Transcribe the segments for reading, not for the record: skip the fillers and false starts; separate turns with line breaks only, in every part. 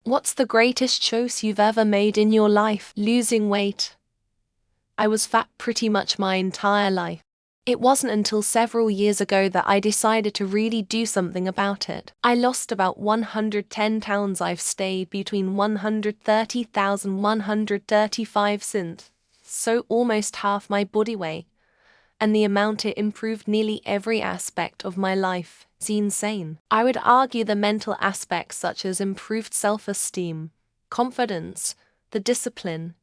What's the greatest choice you've ever made in your life? Losing weight. I was fat pretty much my entire life. It wasn't until several years ago that I decided to really do something about it. I lost about 110 pounds. I've stayed between 130,000 135 since, so almost half my body weight. And the amount it improved nearly every aspect of my life. It's insane. I would argue the mental aspects such as improved self-esteem, confidence, the discipline,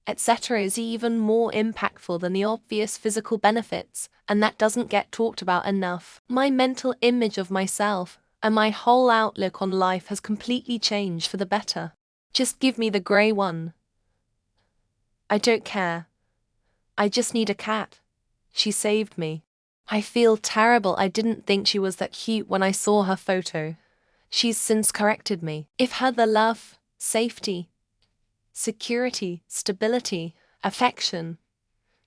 etc. is even more impactful than the obvious physical benefits, and that doesn't get talked about enough. My mental image of myself and my whole outlook on life has completely changed for the better. Just give me the grey one. I don't care. I just need a cat. She saved me. I feel terrible. I didn't think she was that cute when I saw her photo. She's since corrected me. If her the love, safety, security, stability, affection,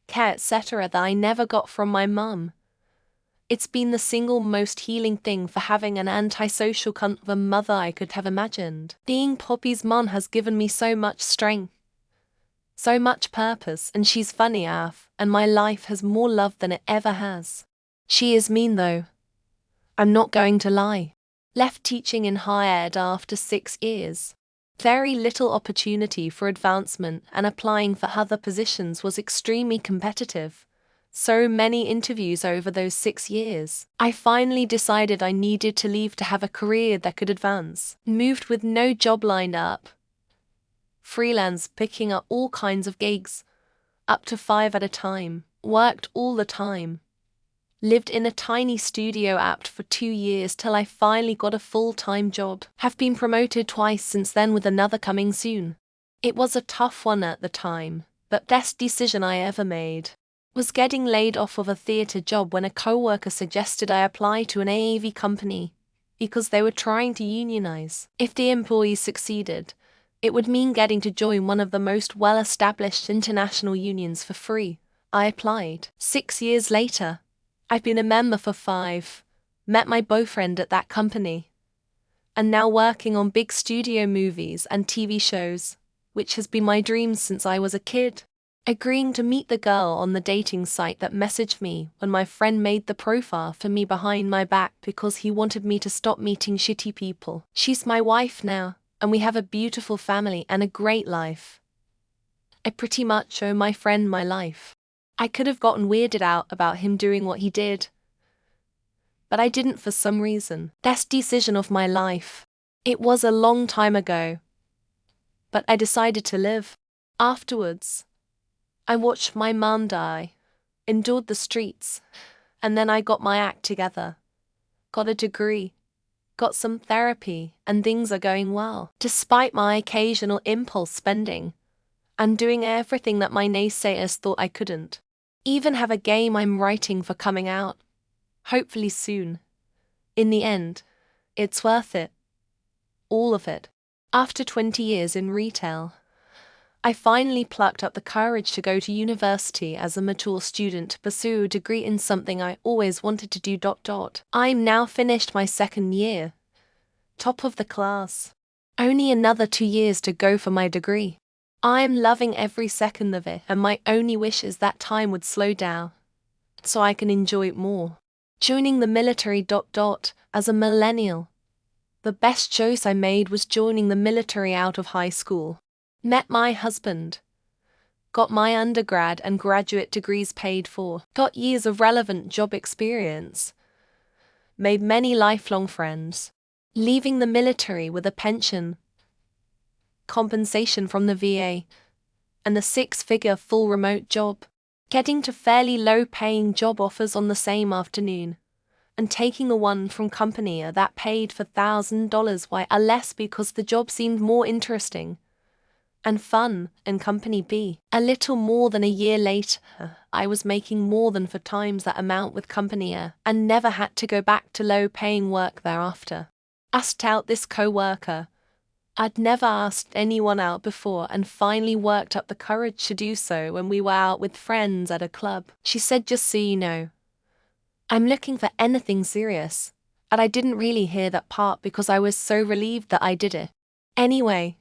care, etc. that I never got from my mum. It's been the single most healing thing for having an antisocial cunt of a mother I could have imagined. Being Poppy's mum has given me so much strength, so much purpose, and she's funny AF, and my life has more love than it ever has. She is mean though. I'm not going to lie. Left teaching in higher ed after 6 years. Very little opportunity for advancement, and applying for other positions was extremely competitive. So many interviews over those 6 years. I finally decided I needed to leave to have a career that could advance. Moved with no job lined up. Freelance, picking up all kinds of gigs, up to 5 at a time, worked all the time. Lived in a tiny studio apt for 2 years till I finally got a full-time job. Have been promoted twice since then, with another coming soon. It was a tough one at the time, but best decision I ever made. Was getting laid off of a theatre job when a co-worker suggested I apply to an AAV company because they were trying to unionize. If the employees succeeded, it would mean getting to join one of the most well-established international unions for free. I applied. 6 years later, I've been a member for 5, met my boyfriend at that company, and now working on big studio movies and TV shows, which has been my dream since I was a kid. Agreeing to meet the girl on the dating site that messaged me when my friend made the profile for me behind my back because he wanted me to stop meeting shitty people. She's my wife now, and we have a beautiful family and a great life. I pretty much owe my friend my life. I could have gotten weirded out about him doing what he did, but I didn't for some reason. Best decision of my life. It was a long time ago, but I decided to live. Afterwards, I watched my mum die, endured the streets, and then I got my act together. Got a degree, got some therapy, and things are going well. Despite my occasional impulse spending, I'm doing everything that my naysayers thought I couldn't. Even have a game I'm writing for coming out, hopefully soon. In the end, it's worth it. All of it. After 20 years in retail, I finally plucked up the courage to go to university as a mature student to pursue a degree in something I always wanted to do. I'm now finished my 2nd year. Top of the class. Only another 2 years to go for my degree. I am loving every second of it, and my only wish is that time would slow down, so I can enjoy it more. Joining the military. As a millennial, the best choice I made was joining the military out of high school. Met my husband. Got my undergrad and graduate degrees paid for. Got years of relevant job experience. Made many lifelong friends. Leaving the military with a pension, compensation from the VA, and a 6-figure full remote job. Getting to fairly low-paying job offers on the same afternoon, and taking the one from company A that paid for $1,000 why A less because the job seemed more interesting and fun, and company B. A little more than a year later, I was making more than 4 times that amount with company A, and never had to go back to low-paying work thereafter. Asked out this co-worker. I'd never asked anyone out before, and finally worked up the courage to do so when we were out with friends at a club. She said, "Just so you know, I'm looking for anything serious," and I didn't really hear that part because I was so relieved that I did it. Anyway,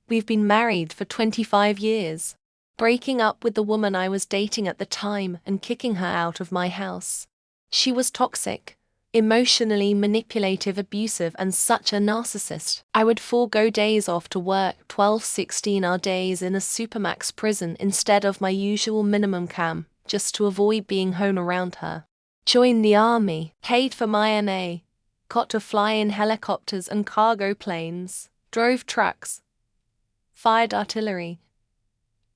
we've been married for 25 years. Breaking up with the woman I was dating at the time and kicking her out of my house. She was toxic, emotionally manipulative, abusive, and such a narcissist. I would forego days off to work 12, 16-hour days in a supermax prison instead of my usual minimum cam, just to avoid being home around her. Joined the army, paid for my MA, got to fly in helicopters and cargo planes, drove trucks, fired artillery,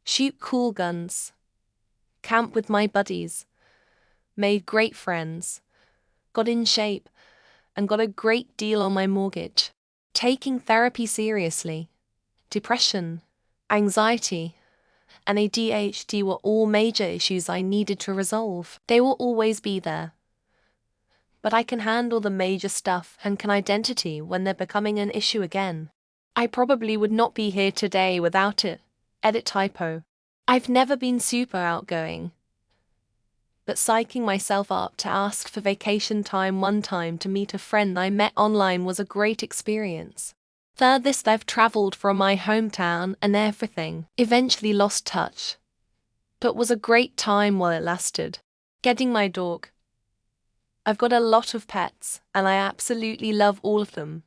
shoot cool guns, camp with my buddies, made great friends, got in shape, and got a great deal on my mortgage. Taking therapy seriously, depression, anxiety, and ADHD were all major issues I needed to resolve. They will always be there. But I can handle the major stuff and can identity when they're becoming an issue again. I probably would not be here today without it. Edit typo. I've never been super outgoing, but psyching myself up to ask for vacation time one time to meet a friend I met online was a great experience. Furthest I've traveled from my hometown and everything. Eventually lost touch, but was a great time while it lasted. Getting my dog. I've got a lot of pets, and I absolutely love all of them.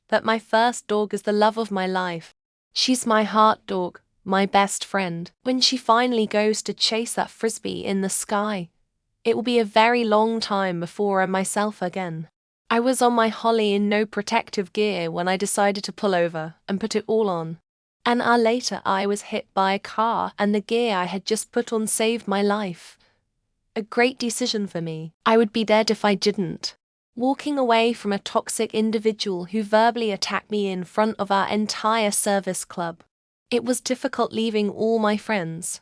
But my first dog is the love of my life. She's my heart dog, my best friend. When she finally goes to chase that frisbee in the sky, it will be a very long time before I'm myself again. I was on my Holly in no protective gear when I decided to pull over and put it all on. An hour later I was hit by a car and the gear I had just put on saved my life. A great decision for me. I would be dead if I didn't. Walking away from a toxic individual who verbally attacked me in front of our entire service club. It was difficult leaving all my friends.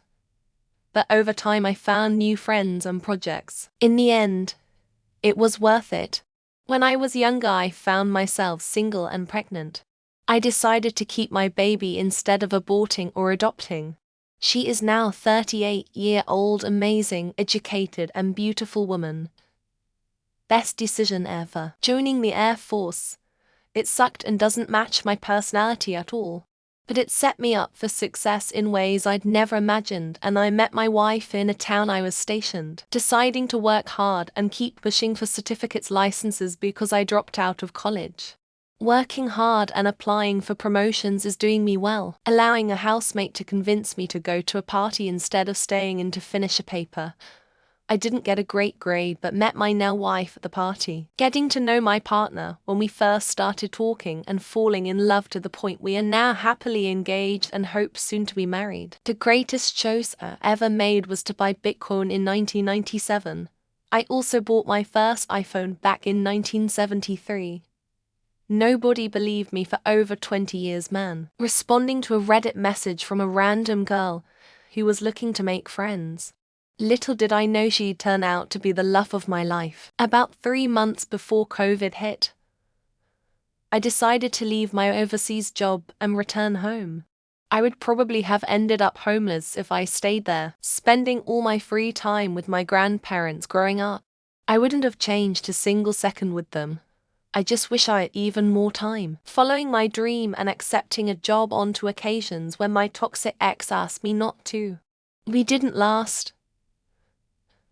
But over time I found new friends and projects. In the end, it was worth it. When I was younger I found myself single and pregnant. I decided to keep my baby instead of aborting or adopting. She is now a 38-year-old amazing, educated and beautiful woman. Best decision ever. Joining the Air Force. It sucked and doesn't match my personality at all. But it set me up for success in ways I'd never imagined, and I met my wife in a town I was stationed, deciding to work hard and keep pushing for certificates licenses because I dropped out of college. Working hard and applying for promotions is doing me well, allowing a housemate to convince me to go to a party instead of staying in to finish a paper. I didn't get a great grade but met my now wife at the party. Getting to know my partner when we first started talking and falling in love to the point we are now happily engaged and hope soon to be married. The greatest choice I ever made was to buy Bitcoin in 1997. I also bought my first iPhone back in 1973. Nobody believed me for over 20 years, man. Responding to a Reddit message from a random girl who was looking to make friends. Little did I know she'd turn out to be the love of my life. About 3 months before COVID hit, I decided to leave my overseas job and return home. I would probably have ended up homeless if I stayed there, spending all my free time with my grandparents growing up. I wouldn't have changed a single second with them. I just wish I had even more time. Following my dream and accepting a job on two occasions when my toxic ex asked me not to. We didn't last.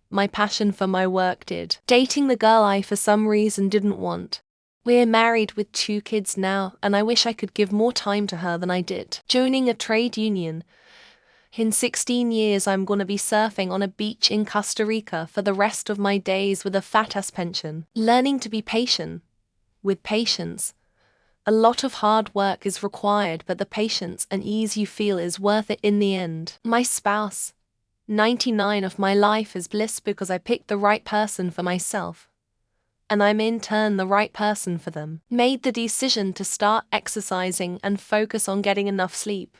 My passion for my work did. Dating the girl I for some reason didn't want. We're married with 2 kids now, and I wish I could give more time to her than I did. Joining a trade union. In 16 years I'm gonna be surfing on a beach in Costa Rica for the rest of my days with a fat-ass pension. Learning to be patient. With patience. A lot of hard work is required, but the patience and ease you feel is worth it in the end. My spouse. 99 of my life is bliss because I picked the right person for myself. And I'm in turn the right person for them. Made the decision to start exercising and focus on getting enough sleep.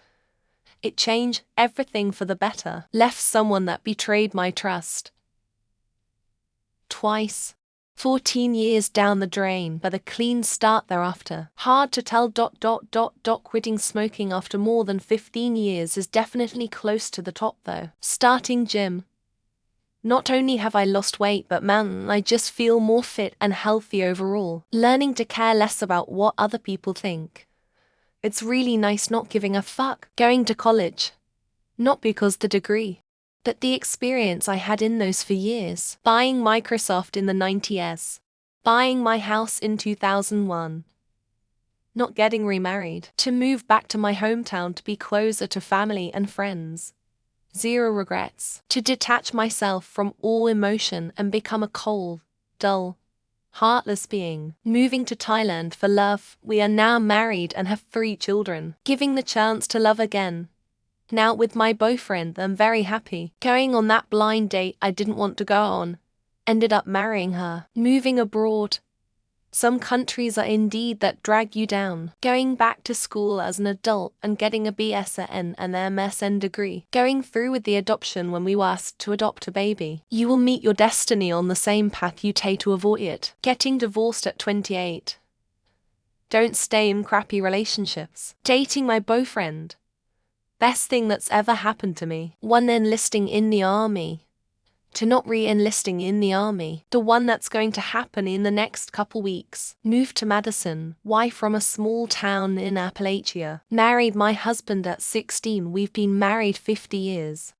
It changed everything for the better. Left someone that betrayed my trust. Twice. 14 years down the drain, but a clean start thereafter. Hard to tell. Quitting smoking after more than 15 years is definitely close to the top though. Starting gym. Not only have I lost weight, but man, I just feel more fit and healthy overall. Learning to care less about what other people think. It's really nice not giving a fuck. Going to college. Not because the degree, but the experience I had in those 4 years. Buying Microsoft in the 90s. Buying my house in 2001. Not getting remarried. To move back to my hometown to be closer to family and friends. Zero regrets. To detach myself from all emotion and become a cold, dull, heartless being. Moving to Thailand for love. We are now married and have 3 children. Giving the chance to love again. Now with my boyfriend, I'm very happy. Going on that blind date I didn't want to go on. Ended up marrying her. Moving abroad. Some countries are indeed that drag you down. Going back to school as an adult and getting a BSN and MSN degree. Going through with the adoption when we were asked to adopt a baby. You will meet your destiny on the same path you take to avoid it. Getting divorced at 28. Don't stay in crappy relationships. Dating my boyfriend. Best thing that's ever happened to me. One enlisting in the army. To not re-enlisting in the army. The one that's going to happen in the next couple weeks. Moved to Madison. Why from a small town in Appalachia. Married my husband at 16. We've been married 50 years.